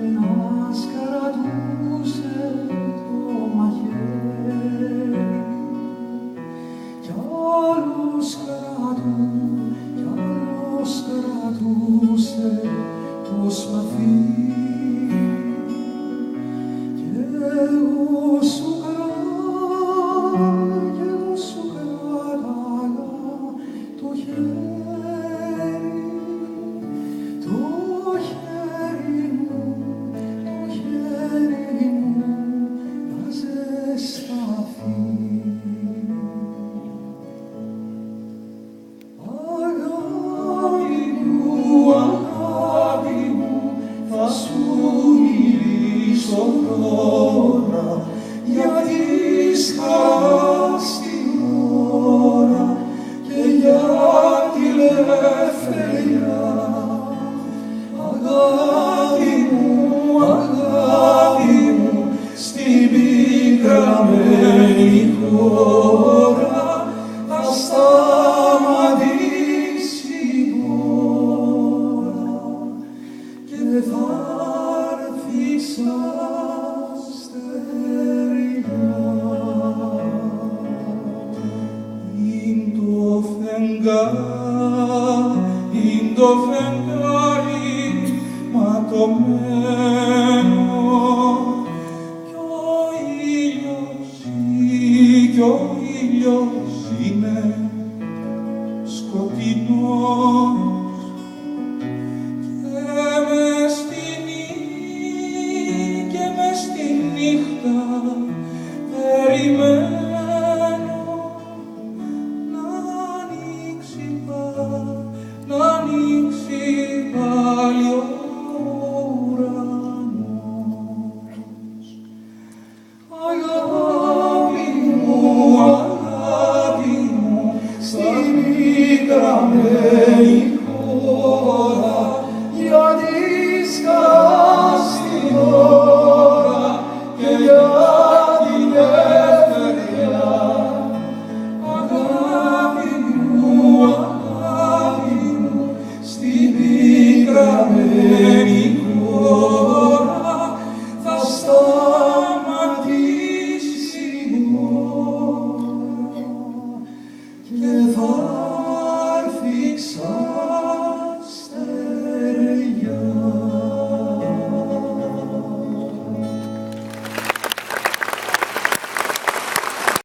ένας κρατούσε το μαχαίρι κι άλλος κρατούσε το σπαθί κι εγώ σου κράταγα το χέρι να ζεσταθεί. Αγάπη μου, θα σου μιλήσω τώρα για τη χαράς την ώρα και για τη ελευθερία. Αγάπη μου, στην πικραμένη χώρα θα σταματήσει η ώρα και θα έρθει σαν στεριά. Είναι το φεγγάρι ματωμένο κι ο ήλιος είναι σκοτεινός και μες στη νύχτα περιμένω να ανοίξει πάλι ο ουρανός. Αγάπη μου, στην πικραμένη χώρα για τη σκάστη